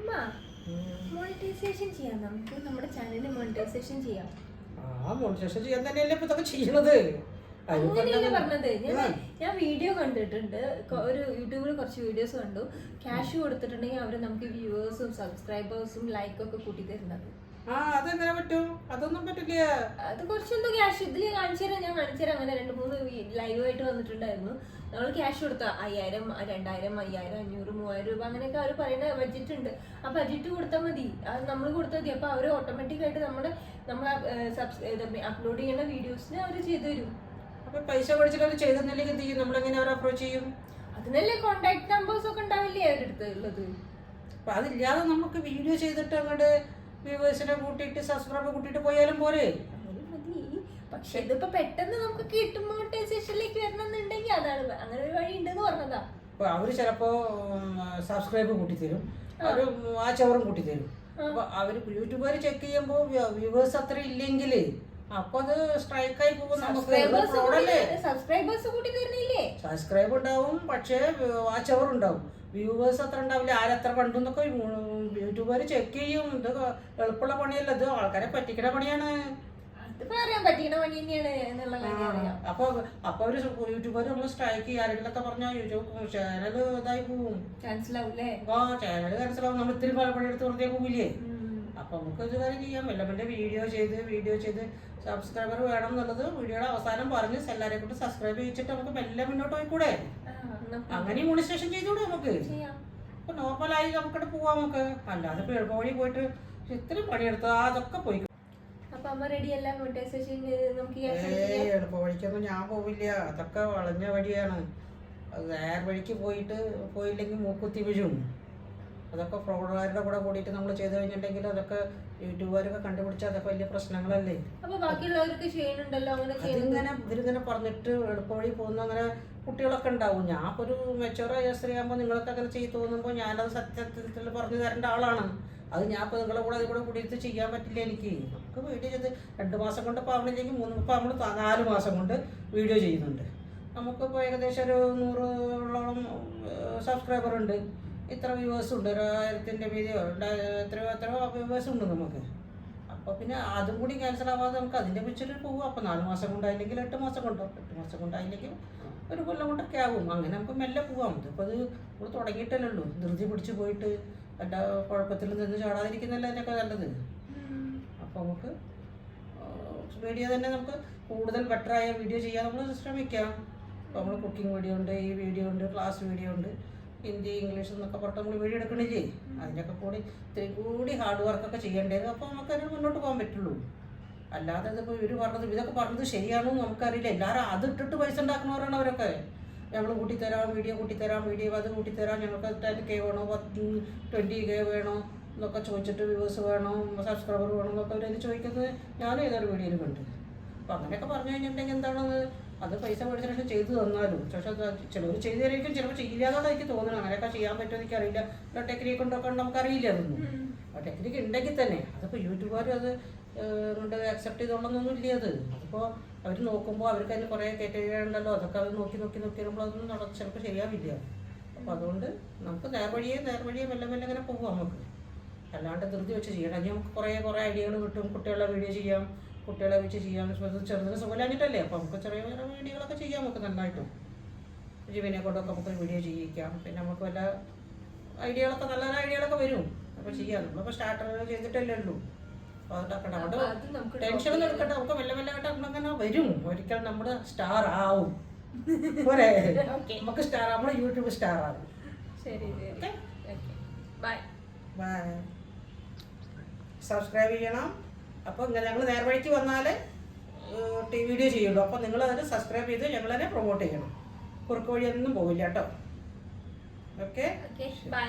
അമ്മ മോണിറ്റൈസേഷൻ ചെയ്യാം, നമുക്ക് നമ്മുടെ ചാനലിൽ മോണിറ്റൈസേഷൻ ചെയ്യാം. മോണിറ്റൈസേഷൻ ചെയ്യാൻ തന്നെയല്ലേ ഇപ്പൊ ഇതൊക്കെ ചെയ്യണത്. അങ്ങനെയല്ലേ പറഞ്ഞത്. ഞാൻ വീഡിയോ കണ്ടിട്ടുണ്ട്, ഒരു യൂട്യൂബിൽ കുറച്ച് വീഡിയോസ് കണ്ടു. ക്യാഷ് കൊടുത്തിട്ടുണ്ടെങ്കിൽ അവര് നമുക്ക് വ്യൂവേഴ്സും സബ്സ്ക്രൈബേഴ്സും ലൈക്കൊക്കെ കൂട്ടി തരുന്നത്. അതെങ്ങനെ പറ്റും? അതൊന്നും പറ്റില്ല. അത് കുറച്ചെന്തോ ക്യാഷ് ഇതില് കാണിച്ചു തരാം, ഞാൻ കാണിച്ചു തരാം. അങ്ങനെ 2-3 ലൈവായിട്ട് വന്നിട്ടുണ്ടായിരുന്നു. നമ്മൾ ക്യാഷ് കൊടുത്ത 1000, 2000, 5000, 500, 3000 രൂപ അങ്ങനെയൊക്കെ അവർ പറയുന്ന ബഡ്ജറ്റ് ഉണ്ട്. ആ ബഡ്ജറ്റ് കൊടുത്താൽ മതി, അത് നമ്മൾ കൊടുത്താൽ മതി. അപ്പൊ അവർ ഓട്ടോമാറ്റിക് ആയിട്ട് നമ്മൾ അപ്ലോഡ് ചെയ്യുന്ന വീഡിയോസിന് അവർ ചെയ്തു തരും. അപ്പൊ പൈസ മേടിച്ചിട്ട് ചെയ്തെന്നില്ലെങ്കിൽ എന്ത് ചെയ്യും? നമ്മളെങ്ങനെ അവരെ അപ്രോച്ച് ചെയ്യും? അതിനല്ലേ കോണ്ടാക്ട് നമ്പേഴ്സ് ഒക്കെ ഉണ്ടാവില്ലേ അവരുടെ അടുത്ത് ഉള്ളത്. അപ്പൊ അതില്ലാതെ നമുക്ക് വീഡിയോ ചെയ്തിട്ട് അങ്ങോട്ട് വ്യൂവേഴ്സിനെ കൂട്ടിയിട്ട് സബ്സ്ക്രൈബർ കൂട്ടിയിട്ട് പോയാലും പോരെ? മതി. പക്ഷെ ഇതിപ്പോ പെട്ടെന്ന് നമുക്ക് കിട്ടും മോണിറ്റൈസേഷനിലേക്ക് വരണമെന്നുണ്ടെങ്കിൽ അതാണ് അങ്ങനെ ഒരു വഴി ഉണ്ടെന്ന് പറഞ്ഞതാ. അപ്പൊ അവര് ചിലപ്പോ സബ്സ്ക്രൈബ് കൂട്ടിത്തരും, അവര് വാച്ച് അവറും കൂട്ടിത്തരും. അപ്പൊ അവര് യൂട്യൂബുകാർ ചെക്ക് ചെയ്യുമ്പോ വ്യൂവേഴ്സ് അത്ര ഇല്ലെങ്കിൽ അപ്പൊ അത് സ്ട്രൈക്ക് ആയി പോകും. സബ്സ്ക്രൈബ് ഉണ്ടാവും, പക്ഷേ വാച്ച് അവർ ഉണ്ടാവും, വ്യൂവേഴ്സ് അത്ര ഉണ്ടാവില്ല. ആരെത്ര കണ്ടു എന്നൊക്കെ യൂട്യൂബുകാർ ചെക്ക് ചെയ്യും. ഇത് എളുപ്പമുള്ള പണിയല്ല, ഇത് ആൾക്കാരെ പറ്റിക്കണ പണിയാണ്. അപ്പൊ അവര് യൂട്യൂബുകാർ നമ്മൾ സ്ട്രൈക്ക് ചെയ്യും. ആരെങ്കിലൊക്കെ പറഞ്ഞാൽ യൂട്യൂബ് ചാനൽ ഇതായി പോവും, ചാനൽ ക്യാൻസൽ ആവും. നമ്മൾ ഇത്തിരി പണിയെടുത്ത് വെറുതെ പോവില്ലേ? അപ്പൊ നമുക്ക് ഒരു കാര്യം ചെയ്യാം, മെല്ലെ വീഡിയോ ചെയ്ത് സബ്സ്ക്രൈബർ വേണം എന്നുള്ളത് വീഡിയോയുടെ അവസാനം പറഞ്ഞ് എല്ലാവരെ കൊണ്ട് സബ്സ്ക്രൈബ് ചെയ്യിച്ചിട്ട് നമുക്ക് മെല്ലെ മുന്നോട്ട് പോയിക്കൂടെ? അങ്ങനെ മോണിറ്റൈസേഷൻ ചെയ്തൂടെ നമുക്ക്? അപ്പൊ നോർമലായി നമുക്കിട്ട് പോവാം. നമുക്ക് അല്ലാതെ ഇപ്പൊ എളുപ്പവഴി പോയിട്ട് ഇത്രയും പണിയെടുത്താ അതൊക്കെ പോയി. എളുപ്പവഴിക്കൊന്നും ഞാൻ പോവില്ല, അതൊക്കെ വളഞ്ഞ വഴിയാണ്. അത് നേർ വഴിക്ക് പോയില്ലെങ്കിൽ മൂക്കുത്തി വീഴും. അതൊക്കെ ഫ്രോഡുകാരുടെ കൂടെ കൂടിയിട്ട് നമ്മൾ ചെയ്ത് കഴിഞ്ഞിട്ടുണ്ടെങ്കിൽ അതൊക്കെ യൂട്യൂബുകാരൊക്കെ കണ്ടുപിടിച്ചാൽ അതൊക്കെ വലിയ പ്രശ്നങ്ങളല്ലേ? ഇതിലിങ്ങനെ പറഞ്ഞിട്ട് എളുപ്പവഴി പോകുന്ന അങ്ങനെ കുട്ടികളൊക്കെ ഉണ്ടാവും. ഞാൻ ഇപ്പോൾ ഒരു മെച്ചൂറായ സ്ത്രീയാകുമ്പോൾ നിങ്ങളൊക്കെ അങ്ങനെ ചെയ്ത് തോന്നുമ്പോൾ ഞാനത് സത്യത്തിൽ പറഞ്ഞു തരേണ്ട ആളാണ്. അത് ഞാൻ ഇപ്പോൾ നിങ്ങളെ കൂടെ അതിൽ കൂടെ കൂടിയിട്ട് ചെയ്യാൻ പറ്റില്ല എനിക്ക്. നമുക്ക് വീഡിയോ ചെയ്ത് 2 മാസം കൊണ്ട് പാവണില്ലെങ്കിൽ 3 ഇപ്പോൾ നമ്മൾ 4 മാസം കൊണ്ട് വീഡിയോ ചെയ്യുന്നുണ്ട്. നമുക്കിപ്പോൾ ഏകദേശം ഒരു 100ഓളം സബ്സ്ക്രൈബർ ഉണ്ട്, ഇത്ര വ്യൂവേഴ്സ് ഉണ്ട്, 1000ൻ്റെ മീതിയോ എത്രയോ വ്യൂവേഴ്സ് ഉണ്ട് നമുക്ക്. അപ്പോൾ പിന്നെ അതും കൂടി ക്യാൻസൽ ആവാതെ നമുക്ക് അതിൻ്റെ പിക്ചറിൽ പോകും. അപ്പോൾ 4 മാസം കൊണ്ടായില്ലെങ്കിൽ 8 മാസം കൊണ്ടോ, 8 മാസം കൊണ്ടായില്ലെങ്കിൽ 1 കൊല്ലം കൊണ്ടൊക്കെ ആവും. അങ്ങനെ നമുക്ക് മെല്ലെ പോകാം. ഇപ്പോൾ അത് നമ്മൾ തുടങ്ങിയിട്ടല്ലേ ഉള്ളൂ. ധൃതി പിടിച്ച് പോയിട്ട് എല്ലാ കുഴപ്പത്തിൽ നിന്ന് ചാടാതിരിക്കുന്നല്ലേ അതിനൊക്കെ നല്ലത്. അപ്പോൾ നമുക്ക് വീഡിയോ തന്നെ നമുക്ക് കൂടുതൽ ബെറ്ററായ വീഡിയോ ചെയ്യാൻ നമ്മൾ ശ്രമിക്കാം. അപ്പോൾ നമ്മൾ കുക്കിംഗ് വീഡിയോ ഉണ്ട്, ഈ വീഡിയോ ഉണ്ട്, ക്ലാസ് വീഡിയോ ഉണ്ട്, ഹിന്ദി ഇംഗ്ലീഷ് എന്നൊക്കെ പറഞ്ഞിട്ട് നമ്മൾ വീഡിയോ എടുക്കണില്ലേ? അതിനൊക്കെ കൂടി ഇത്തിരി കൂടി ഹാർഡ് വർക്കൊക്കെ ചെയ്യേണ്ടത്. അപ്പോൾ നമുക്ക് അതിന് മുന്നോട്ട് പോകാൻ പറ്റുള്ളൂ. അല്ലാതെ ഇതിപ്പോൾ ഇതൊക്കെ പറഞ്ഞത് ശരിയാണോ നമുക്കറിയില്ല. എല്ലാവരും അത് ഇട്ടിട്ട് പൈസ ഉണ്ടാക്കുന്നവരാണ് അവരൊക്കെ. ഞങ്ങൾ കൂട്ടിത്തരാം, വീഡിയോ അത് കൂട്ടിത്തരാം, ഞങ്ങൾക്ക് 10K വേണോ 20K വേണോ എന്നൊക്കെ ചോദിച്ചിട്ട് വ്യൂവേഴ്സ് വേണോ സബ്സ്ക്രൈബർ വേണോ എന്നൊക്കെ അവരതിന് ചോദിക്കുന്നത് ഞാൻ ഏതൊരു വീഡിയോയിൽ കണ്ടു. അപ്പോൾ അങ്ങനെയൊക്കെ പറഞ്ഞു കഴിഞ്ഞിട്ടുണ്ടെങ്കിൽ എന്താണെന്ന് അത് പൈസ മേടിച്ച ശേഷം ചെയ്തു തന്നാലും പക്ഷേ ചിലവർ ചെയ്തു തരായിരിക്കും, ചിലപ്പോൾ ചെയ്യില്ലാതാണ് എനിക്ക് തോന്നുന്നത്. അങ്ങനെയൊക്കെ ചെയ്യാൻ പറ്റുമോ എനിക്കറിയില്ല. ടെക്നിക്ക് ഉണ്ടൊക്കെ നമുക്കറിയില്ല അതൊന്നും. ആ ടെക്നിക്ക് ഉണ്ടെങ്കിൽ തന്നെ അതിപ്പോൾ യൂട്യൂബുകാർ അത് കൊണ്ട് അക്സെപ്റ്റ് ചെയ്തോളൊന്നും ഇല്ല. അതിപ്പോൾ അവർ നോക്കുമ്പോൾ അവർക്ക് അതിന് കുറേ കേട്ടുണ്ടല്ലോ, അതൊക്കെ അവർ നോക്കി നമ്മളതൊന്നും ചിലപ്പോൾ ശരിയാവില്ല. അപ്പോൾ അതുകൊണ്ട് നമുക്ക് നേർവഴിയെ മെല്ലെ അങ്ങനെ പോകും നമുക്ക്. അല്ലാണ്ട് ധൃതി വെച്ച് ചെയ്യണം. അല്ലെങ്കിൽ നമുക്ക് കുറേ ഐഡിയകൾ കിട്ടും. കുട്ടികളുടെ വീഡിയോ ചെയ്യാം, കുട്ടികളെ വെച്ച് ചെയ്യാം. ചെറുതിന് സുഖമില്ലാഞ്ഞിട്ടല്ലേ? അപ്പോൾ നമുക്ക് ചെറിയ വീഡിയോകളൊക്കെ ചെയ്യാം. നമുക്ക് നന്നായിട്ടും ജീവനെ കൊണ്ടൊക്കെ നമുക്ക് വീഡിയോ ചെയ്യിക്കാം. പിന്നെ നമുക്ക് വല്ല ഐഡിയകളൊക്കെ നല്ല ഐഡിയകളൊക്കെ വരും. അപ്പോൾ ചെയ്യാം. നമ്മളിപ്പോൾ സ്റ്റാർട്ടർ ചെയ്തിട്ടല്ലേ ഉള്ളൂ. അപ്പോൾ അതുകൊണ്ട് ടെൻഷനൊന്നും എടുക്കട്ടെ. നമുക്ക് മെല്ലെ ആയിട്ട് നമ്മളങ്ങനെ വരും. ഒരിക്കൽ നമ്മൾ സ്റ്റാർ ആവും. പോരെ? നമുക്ക് സ്റ്റാർ, നമ്മൾ യൂട്യൂബ് സ്റ്റാർ ആവും. ശരി, ബൈ. സബ്സ്ക്രൈബ് ചെയ്യണം. അപ്പോൾ ഇങ്ങനെ ഞങ്ങൾ നേർവഴിക്ക് വന്നാൽ വീഡിയോ ചെയ്യുള്ളൂ. അപ്പോൾ നിങ്ങൾ അതിന് സബ്സ്ക്രൈബ് ചെയ്ത് ഞങ്ങളതിനെ പ്രൊമോട്ട് ചെയ്യണം. കുറുക്ക് വഴിയൊന്നും പോവില്ല കേട്ടോ. Okay, by.